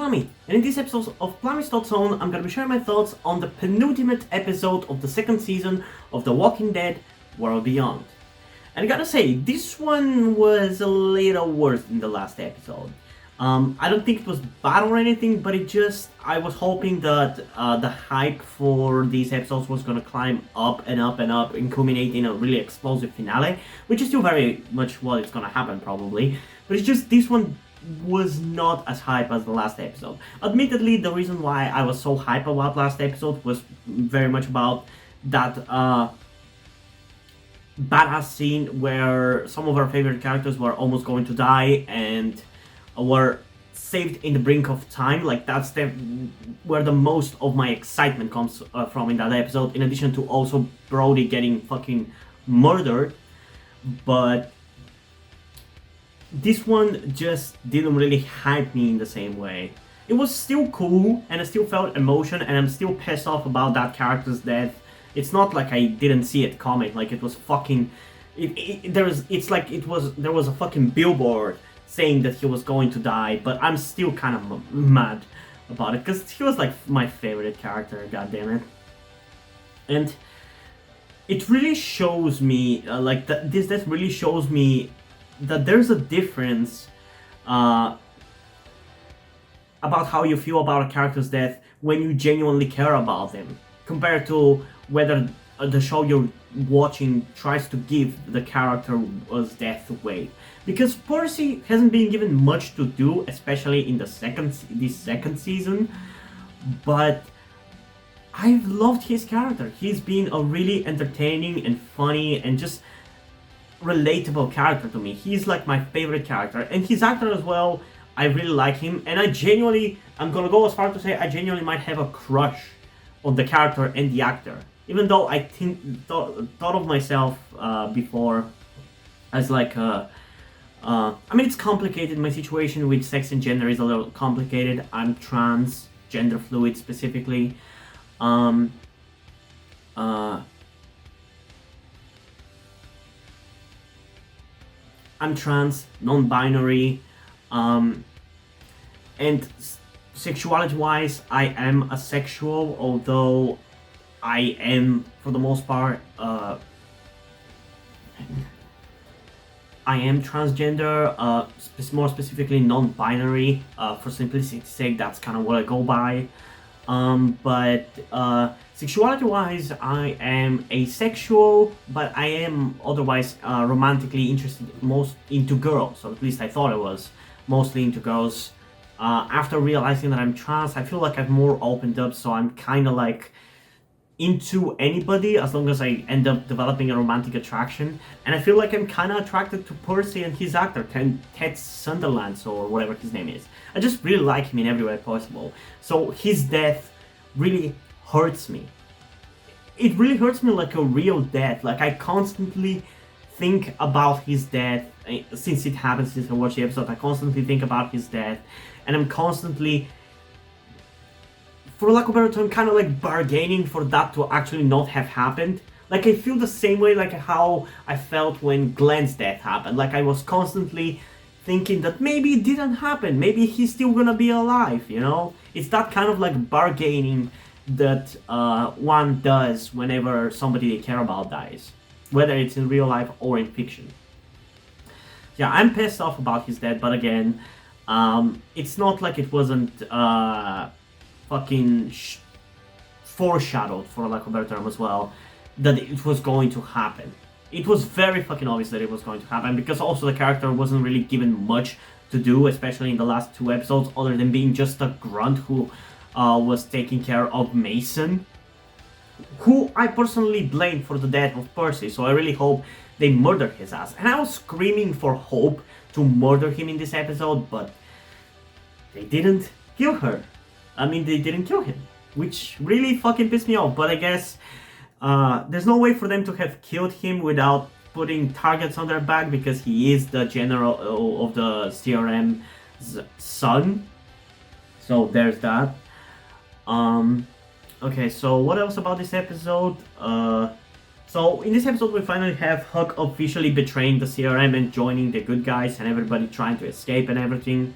Plami, and in this episode of Plami's Thought Zone, I'm gonna be sharing my thoughts on the penultimate episode of the second season of The Walking Dead World Beyond. And I gotta say, this one was a little worse than the last episode. I don't think it was bad or anything, but I was hoping that the hype for these episodes was gonna climb up and up and up and culminate in a really explosive finale, which is still very much what is gonna happen probably. But it's just this one was not as hype as the last episode. Admittedly, the reason why I was so hype about last episode was very much about that badass scene where some of our favorite characters were almost going to die and were saved in the brink of time. Like that's where the most of my excitement comes from in that episode, in addition to also Brody getting fucking murdered. But this one just didn't really hype me in the same way. It was still cool, and I still felt emotion, and I'm still pissed off about that character's death. It's not like I didn't see it coming. Like it was fucking. There was a fucking billboard saying that he was going to die, but I'm still kind of mad about it because he was like my favorite character. God damn it! And it really shows me this death really shows me that there's a difference about how you feel about a character's death when you genuinely care about them, compared to whether the show you're watching tries to give the character's death away. Because Percy hasn't been given much to do, especially in this second season, but I've loved his character. He's been a really entertaining and funny and just relatable character to me. He's like my favorite character, and his actor as well. I really like him, and I'm gonna go as far to say I genuinely might have a crush on the character and the actor, even though I thought of myself before as like I mean, it's complicated. My situation with sex and gender is a little complicated. I'm trans, gender fluid specifically. I'm trans, non-binary, and sexuality-wise, I am asexual, although I am, for the most part, I am transgender, more specifically non-binary. For simplicity's sake, that's kind of what I go by. But sexuality-wise, I am asexual, but I am otherwise romantically interested most into girls, or at least I thought I was mostly into girls. After realizing that I'm trans, I feel like I've more opened up, so I'm kind of like into anybody as long as I end up developing a romantic attraction. And I feel like I'm kind of attracted to Percy and his actor, Ted Sunderland, or whatever his name is. I just really like him in every way possible. So his death really hurts me. It really hurts me like a real death. Like I constantly think about his death since it happened, since I watched the episode. I constantly think about his death, and I'm constantly, for lack of a better term, kind of like bargaining for that to actually not have happened. Like I feel the same way like how I felt when Glenn's death happened. Like I was constantly thinking that maybe it didn't happen, maybe he's still gonna be alive, you know? It's that kind of like bargaining that one does whenever somebody they care about dies, whether it's in real life or in fiction. Yeah, I'm pissed off about his death, but again, it's not like it wasn't fucking foreshadowed, for lack of a better term as well, that it was going to happen. It was very fucking obvious that it was going to happen, because also the character wasn't really given much to do, especially in the last two episodes, other than being just a grunt who was taking care of Mason, who I personally blame for the death of Percy, so I really hope they murder his ass. And I was screaming for Hope to murder him in this episode, but they didn't kill her. I mean, they didn't kill him, which really fucking pissed me off, but I guess there's no way for them to have killed him without putting targets on their back, because he is the general of the CRM's son. So there's that. Okay, so what else about this episode? So in this episode we finally have Huck officially betraying the CRM and joining the good guys and everybody trying to escape and everything.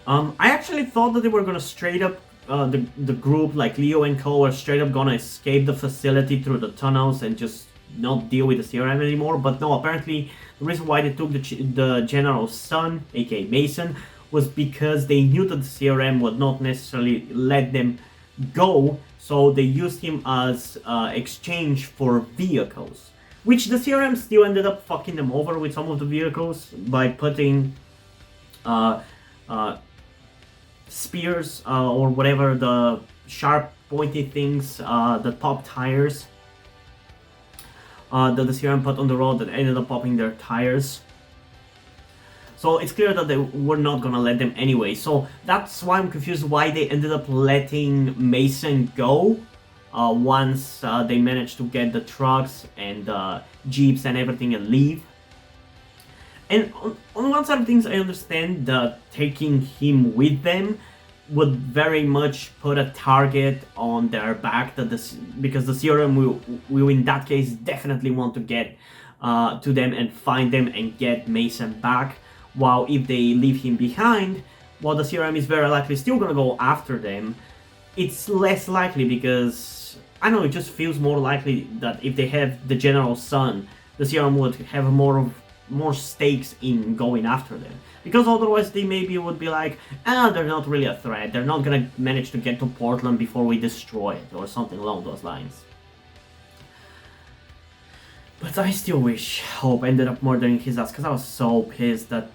I actually thought that they were gonna straight up the group like Leo and Co were straight up gonna escape the facility through the tunnels and just not deal with the CRM anymore. But no, apparently the reason why they took the general's son, aka Mason, was because they knew that the CRM would not necessarily let them go, so they used him as exchange for vehicles. Which the CRM still ended up fucking them over with some of the vehicles by putting uh, uh, spears or whatever the sharp pointy things, the top tires that the CRM put on the road that ended up popping their tires. So it's clear that they were not gonna let them anyway. So that's why I'm confused why they ended up letting Mason go once they managed to get the trucks and jeeps and everything and leave. And on one side of things, I understand that taking him with them would very much put a target on their back, that because the CRM will in that case definitely want to get to them and find them and get Mason back. While if they leave him behind, while the CRM is very likely still gonna go after them, it's less likely because I don't know, it just feels more likely that if they have the general's son, the CRM would have more stakes in going after them. Because otherwise they maybe would be like, they're not really a threat, they're not gonna manage to get to Portland before we destroy it, or something along those lines. But I still wish Hope ended up murdering his ass, because I was so pissed that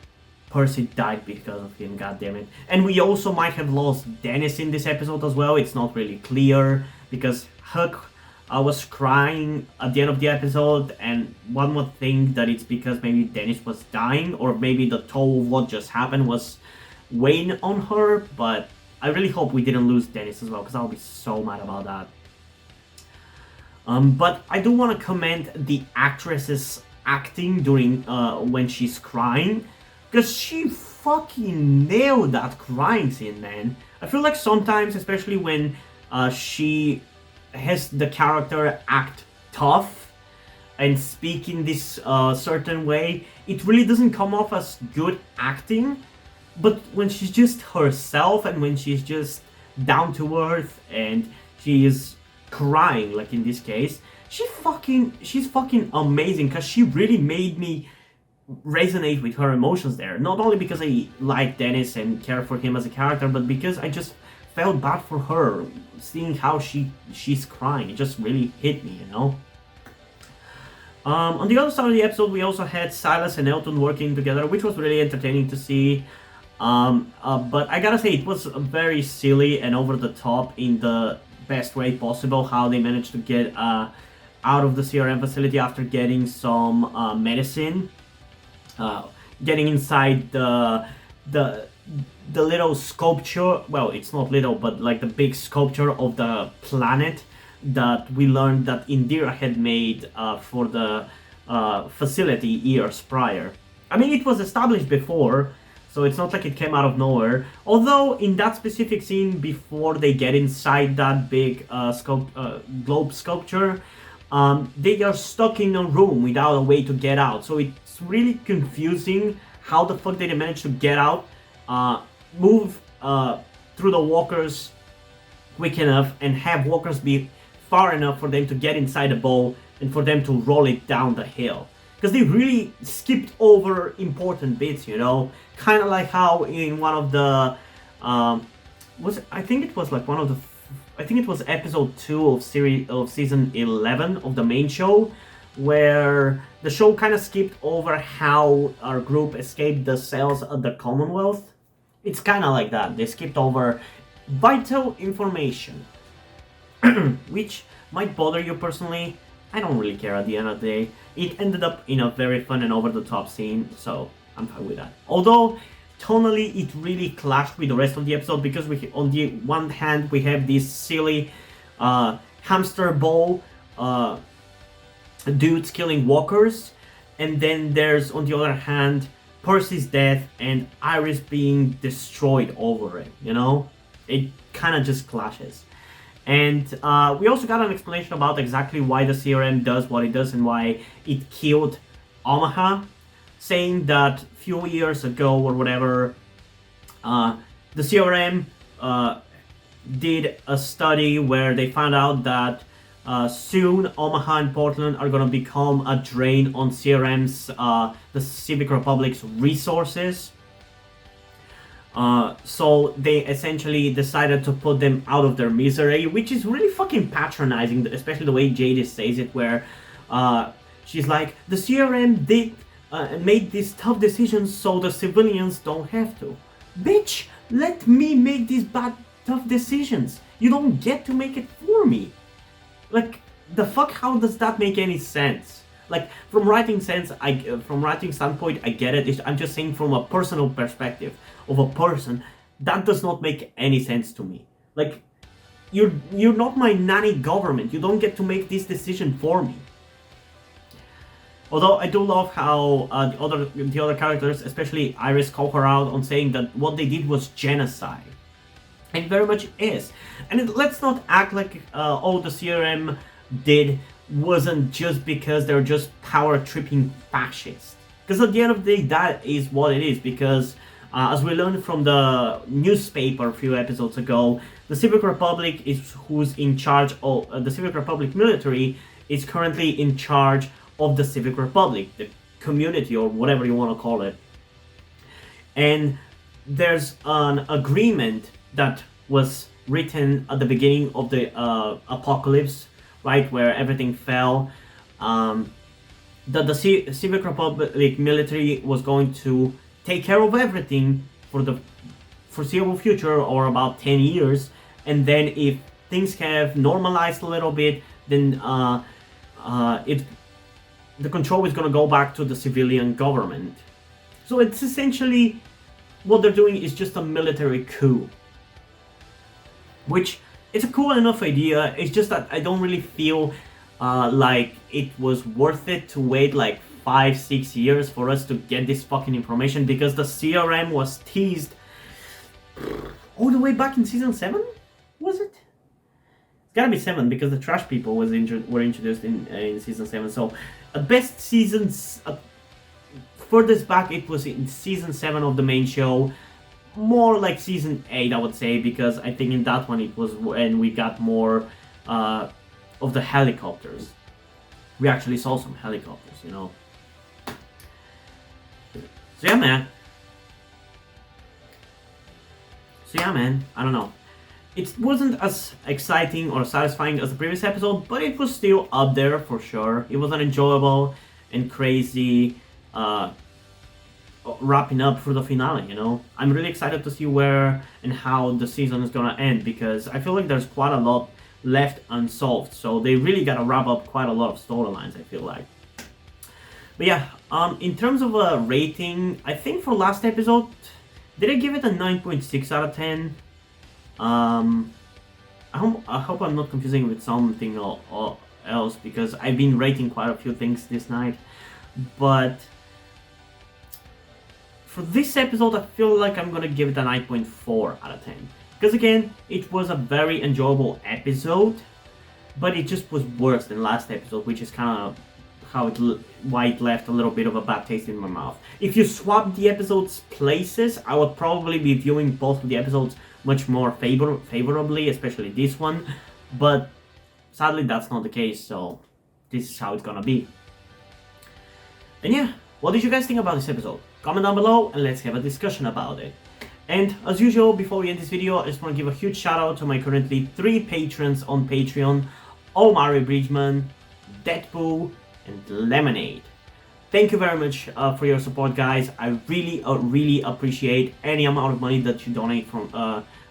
Percy died because of him, goddammit. And we also might have lost Dennis in this episode as well, it's not really clear, because Huck was crying at the end of the episode, and one would think that it's because maybe Dennis was dying, or maybe the toll of what just happened was weighing on her, but I really hope we didn't lose Dennis as well, because I'll be so mad about that. But I do want to commend the actress's acting during when she's crying, because she fucking nailed that crying scene, man. I feel like sometimes, especially when she has the character act tough and speak in this certain way, it really doesn't come off as good acting. But when she's just herself and when she's just down to earth and she is crying, like in this case, she's fucking amazing, because she really made me resonate with her emotions there. Not only because I like Dennis and care for him as a character, but because I just felt bad for her, seeing how she's crying. It just really hit me, you know? On the other side of the episode, we also had Silas and Elton working together, which was really entertaining to see. But I gotta say, it was very silly and over the top in the best way possible how they managed to get out of the CRM facility after getting some medicine. Getting inside the little sculpture, well, it's not little, but like the big sculpture of the planet that we learned that Indira had made for the facility years prior. I mean, it was established before, so it's not like it came out of nowhere. Although in that specific scene, before they get inside that big globe sculpture, they are stuck in a room without a way to get out. So it's really confusing how the fuck did they manage to get out, move through the walkers quick enough, and have walkers be far enough for them to get inside the bowl and for them to roll it down the hill. Because they really skipped over important bits, you know? Kind of like how in one of the... I think it was episode 2 of season 11 of the main show, where the show kind of skipped over how our group escaped the cells at the Commonwealth. It's kind of like that. They skipped over vital information, which might bother you personally. I don't really care at the end of the day. It ended up in a very fun and over-the-top scene, so I'm fine with that. Although, tonally, it really clashed with the rest of the episode, because on the one hand, we have this silly hamster ball dudes killing walkers, and then there's, on the other hand, Percy's death and Iris being destroyed over it, you know? It kind of just clashes. And we also got an explanation about exactly why the CRM does what it does and why it killed Omaha, saying that few years ago or whatever, the CRM did a study where they found out that soon Omaha and Portland are going to become a drain on CRM's, the Civic Republic's resources. So they essentially decided to put them out of their misery, which is really fucking patronizing, especially the way Jadis says it, where she's like, the CRM did made these tough decisions so the civilians don't have to. Bitch, let me make these tough decisions. You don't get to make it for me. Like, the fuck, how does that make any sense? Like, from writing standpoint, I get it. I'm just saying from a personal perspective of a person, that does not make any sense to me. Like, you're not my nanny government. You don't get to make this decision for me. Although I do love how the other characters, especially Iris, call her out on saying that what they did was genocide. It very much is. And let's not act like all the CRM did wasn't just because they're just power-tripping fascists. Because at the end of the day, that is what it is. Because as we learned from the newspaper a few episodes ago, the Civic Republic is who's in charge of the Civic Republic military is currently in charge of the Civic Republic, the community, or whatever you want to call it. And there's an agreement that was written at the beginning of the apocalypse, right, where everything fell, that the Civic Republic military was going to take care of everything for the foreseeable future, or about 10 years, and then if things have normalized a little bit, then the control is going to go back to the civilian government. So it's essentially, what they're doing is just a military coup. Which, it's a cool enough idea, it's just that I don't really feel like it was worth it to wait like 5-6 years for us to get this fucking information, because the CRM was teased all the way back in season 7? Was it? It's gotta be 7, because the trash people were introduced in season 7, so at best seasons, furthest back it was in season 7 of the main show, more like season 8 I would say, because I think in that one it was when we got more of the helicopters. We actually saw some helicopters, you know. So yeah, man, I don't know. It wasn't as exciting or satisfying as the previous episode, but it was still up there for sure. It was an enjoyable and crazy wrapping up for the finale, you know. I'm really excited to see where and how the season is gonna end, because I feel like there's quite a lot left unsolved, so they really gotta wrap up quite a lot of storylines, I feel like. But yeah, in terms of a rating, I think for last episode, did I give it a 9.6 out of 10? I hope I'm not confusing with something else, because I've been rating quite a few things this night. But for this episode, I feel like I'm gonna give it a 9.4 out of 10. Because again, it was a very enjoyable episode, but it just was worse than last episode, which is kind of why it left a little bit of a bad taste in my mouth. If you swap the episodes places, I would probably be viewing both of the episodes much more favorably, especially this one, but sadly that's not the case, so this is how it's gonna be. And yeah, what did you guys think about this episode? Comment down below and let's have a discussion about it. And as usual, before we end this video, I just want to give a huge shout out to my currently 3 patrons on Patreon: Omari Bridgman, Deadpool, and Lemonade. Thank you very much for your support, guys. I really appreciate any amount of money that you donate from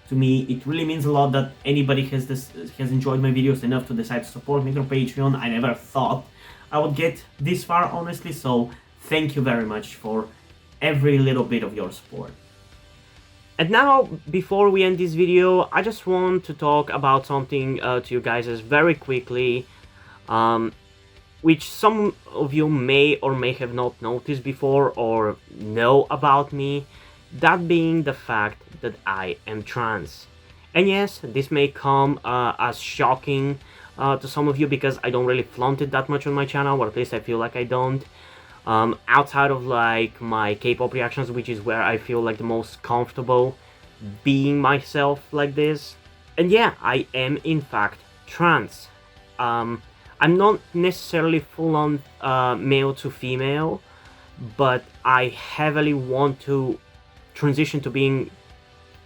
to me. It really means a lot that anybody has enjoyed my videos enough to decide to support me through Patreon. I never thought I would get this far, honestly, so thank you very much for every little bit of your support. And now, before we end this video, I just want to talk about something to you guys very quickly, which some of you may or may have not noticed before or know about me, that being the fact that I am trans. And yes, this may come as shocking to some of you, because I don't really flaunt it that much on my channel, or at least I feel like I don't. Outside of like my K-pop reactions, which is where I feel like the most comfortable being myself like this. And yeah, I am in fact trans. I'm not necessarily full-on male to female, but I heavily want to transition to being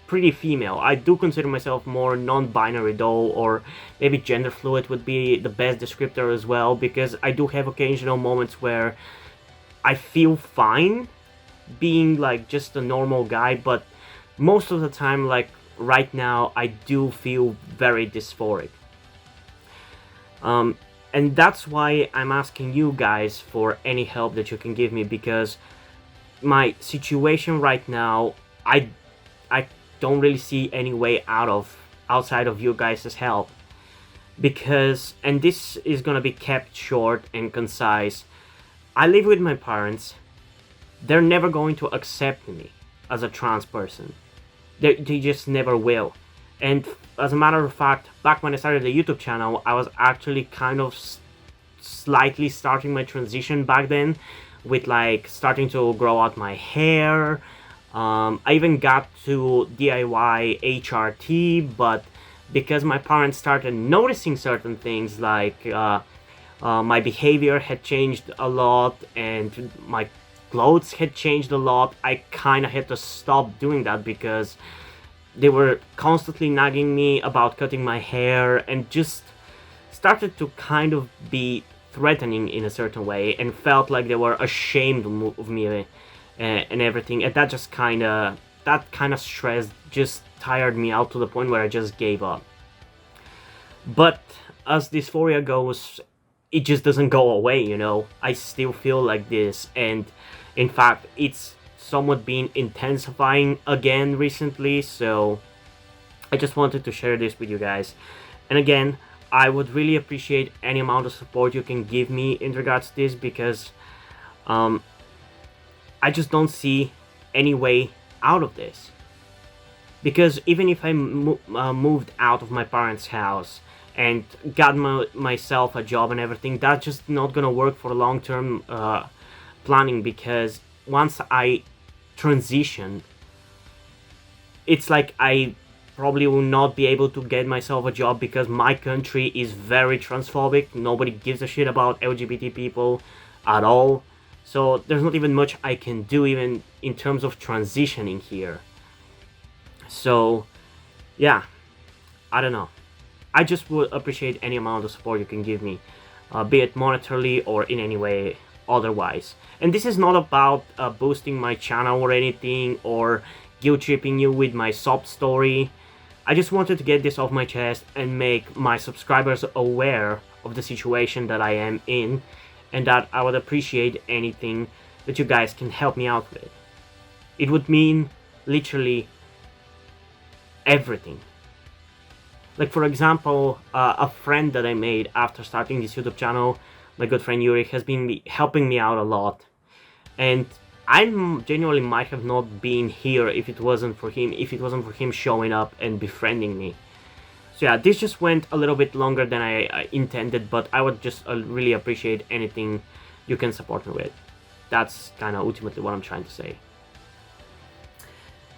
pretty female. I do consider myself more non-binary though, or maybe gender fluid would be the best descriptor as well, because I do have occasional moments where I feel fine being like just a normal guy, but most of the time, like right now, I do feel very dysphoric. And that's why I'm asking you guys for any help that you can give me, because my situation right now, I don't really see any way outside of you guys' help. Because, and this is gonna be kept short and concise, I live with my parents. They're never going to accept me as a trans person. They just never will. And as a matter of fact, back when I started the YouTube channel, I was actually kind of slightly starting my transition back then, with like starting to grow out my hair. I even got to DIY HRT, but because my parents started noticing certain things, like my behavior had changed a lot and my clothes had changed a lot, I kind of had to stop doing that, because they were constantly nagging me about cutting my hair and just started to kind of be threatening in a certain way, and felt like they were ashamed of me and everything. And that just kind of stress just tired me out to the point where I just gave up. But as dysphoria goes, it just doesn't go away, you know. I still feel like this, and in fact it's somewhat been intensifying again recently, so I just wanted to share this with you guys. And again, I would really appreciate any amount of support you can give me in regards to this, because I just don't see any way out of this. Because even if I moved out of my parents' house and got myself a job and everything, that's just not gonna work for long-term planning, because once I transition, it's like I probably will not be able to get myself a job, because my country is very transphobic. Nobody gives a shit about LGBT people at all. So there's not even much I can do even in terms of transitioning here. So yeah, I don't know. I just would appreciate any amount of support you can give me, be it monetarily or in any way otherwise. And this is not about boosting my channel or anything, or guilt-tripping you with my sob story. I just wanted to get this off my chest and make my subscribers aware of the situation that I am in, and that I would appreciate anything that you guys can help me out with. It would mean literally everything. Like, for example, a friend that I made after starting this YouTube channel, my good friend Yuri, has been helping me out a lot. And I genuinely might have not been here if it wasn't for him showing up and befriending me. So yeah, this just went a little bit longer than I intended, but I would just really appreciate anything you can support me with. That's kind of ultimately what I'm trying to say.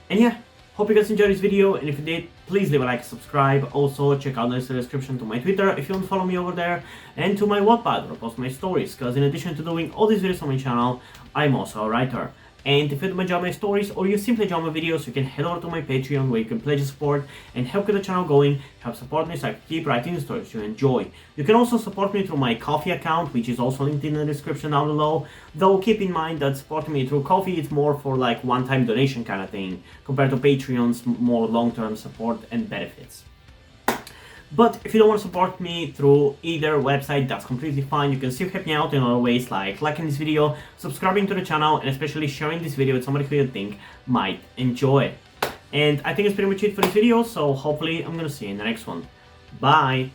And yeah, hope you guys enjoyed this video, and if you did, please leave a like, subscribe. Also, check out the description to my Twitter if you want to follow me over there, and to my Wattpad where I post my stories, because in addition to doing all these videos on my channel, I'm also a writer. And if you enjoy my stories, or you simply enjoy my videos, you can head over to my Patreon, where you can pledge your support and help get the channel going, help support me so I can keep writing the stories you enjoy. You can also support me through my Ko-fi account, which is also linked in the description down below, though keep in mind that supporting me through Ko-fi is more for like one-time donation kind of thing, compared to Patreon's more long-term support and benefits. But if you don't want to support me through either website, that's completely fine. You can still help me out in other ways, like liking this video, subscribing to the channel, and especially sharing this video with somebody who you think might enjoy it. And I think that's pretty much it for this video, so hopefully I'm gonna see you in the next one. Bye!